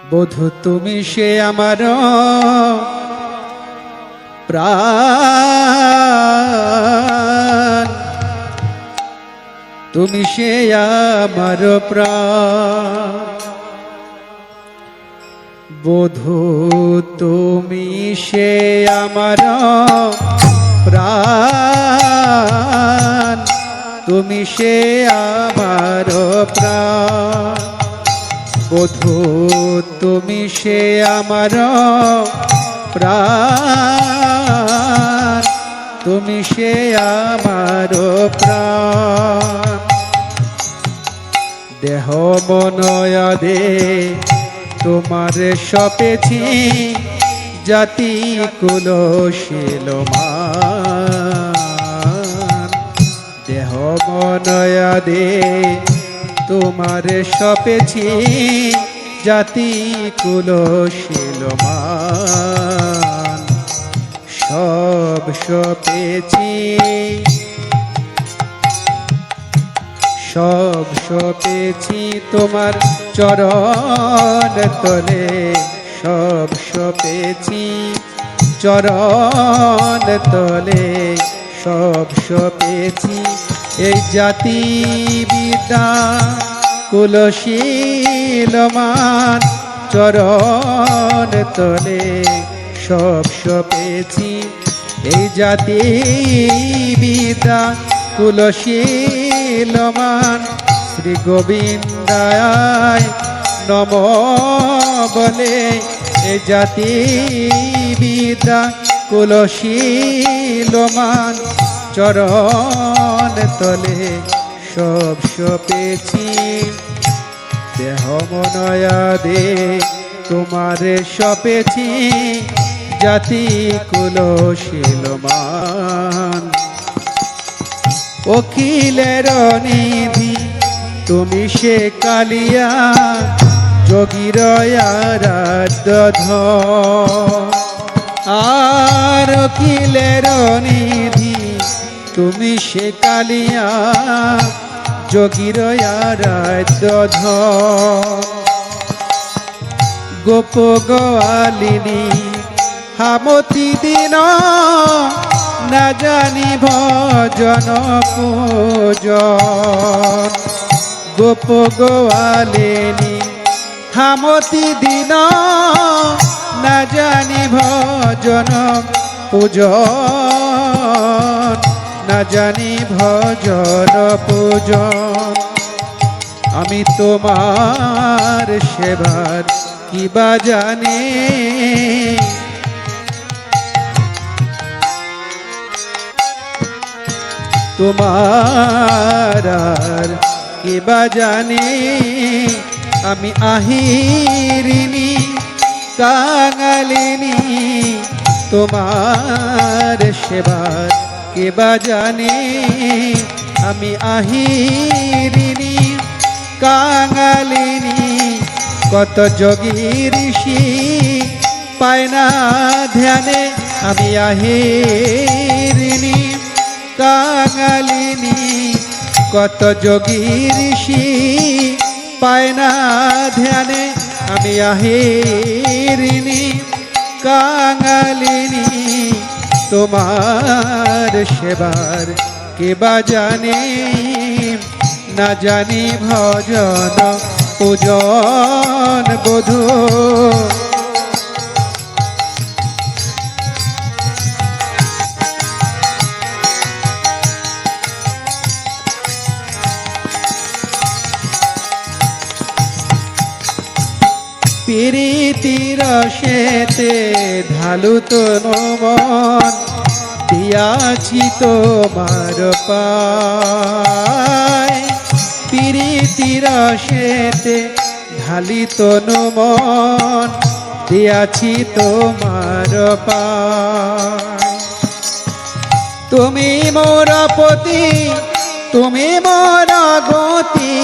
বধূ তুমি সে আমার প্রাণ, তুমি সে আমার প্রাণ। বধূ তুমি সে আমার প্রাণ, তুমি সে আমার প্রাণ। বধূ তুমি সে আমার প্রাণ, তুমি সে আমার প্রাণ। দেহ মনয়াদে তোমার সপেছি, জাতি কুল শীলমান। দেহ মনয়াদে তোমার সপেছি, জাতি কুল শীলমান। সব সপেছি, সব সপেছি তোমার চরণ তলে। সব সপেছি চরণ তলে, সব সপেছি এই জাতি বিদ্যা কুলশীলমান। চরণ তলে সব সপেছি এই জাতি বিদ্যা কুলশীলমান। শ্রী গোবিন্দায় নম বলে এ জাতি বিদ্যা কুলশীলমান। চরণ তলে সব সপেছি, দেহ মনয়াদে তোমারে সপেছি, জাতি কুলশীলমান। অখিলের নিধি তুমি সে কালিয়া, যোগীর আরাধ্য ধন। আর অখিলের নিধি তুমি সে কালিয়া, যোগীর আরাধ্য ধন। গোপ গোয়ালিনী হামতি দিন, না জানি ভজন পূজন। গোপ গোয়ালিনী হামতি দিন, না জানি ভজন পূজন। না জানি ভজন পূজন। আমি তোমার সেবার কিবা জানি, তোমার আর কিবা জানি। আমি আহিরিনী কাঙালিনী, তোমার সেবার কিবা জানি। আমি আহিরিনী কাঙালিনী, কত যোগী ঋষি পায় না ধ্যানে। আমি আহিরিনী কাঙালিনী, কত যোগী ঋষি পায় না ধ্যানে। আমি আহিরিনী কাঙালিনী, তোমার সেবার কিবা জানি। না জানি ভজন পূজন বধূ। প্রীতির রসেতে ঢালু তনু মন, দিয়াছি তোমার পায়। প্রীতির রসেতে ঢালি তনু মন, দিয়াছি তোমার পায়। তুমি মোর পতি, তুমি মোর গতি,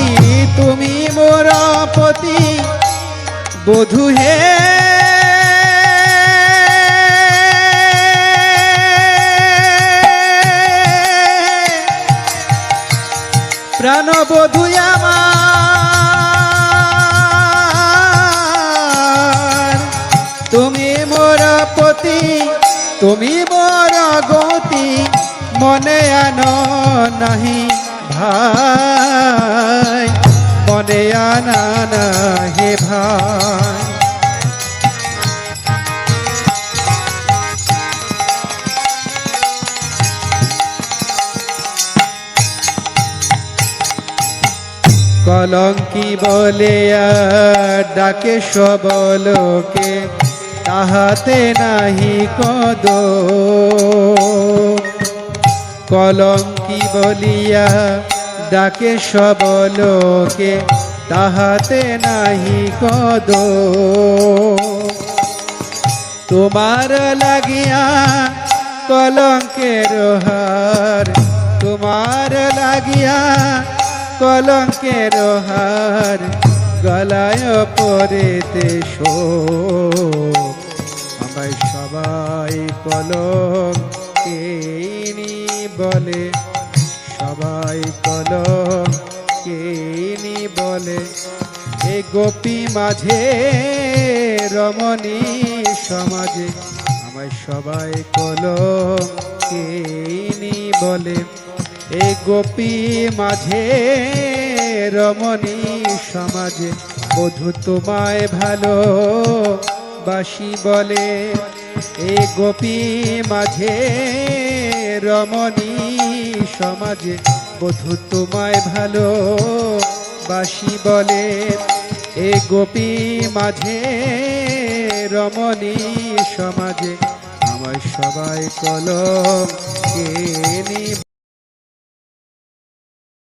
তুমি মোর পতি বধূ হে। প্রাণবধূ আমার তুমি বড় গতি মনে আনো নাহি ভাই, মনে আনা না হে ভাই। কলঙ্কি বলে ডাকে সবলোকে, তাহাতে নাহি কদ। কলঙ্কি বলিয়া ডাকে সবলোকে, তাহাতে নাহি কদ। তোমার লাগিয়া কলঙ্কের হার, তোমার লাগিয়া কলঙ্কের হার, গলায় পরেতে শোক। আমায় সবাই কলঙ্কিনী বলে, সবাই কলঙ্কিনী বলে। এ গোপী মাঝে রমণী সমাজে, আমায় সবাই কলঙ্কিনী বলে। এ গোপী মাঝে রমণী সমাজে, বধূ তোমায় ভালো বাসি বলে। এ গোপী মাঝে রমণী সমাজে, বধূ তোমায় ভালো বাসি বলে। এ গোপী মাঝে রমণী সমাজে, আমায় সবাই কলঙ্কিনী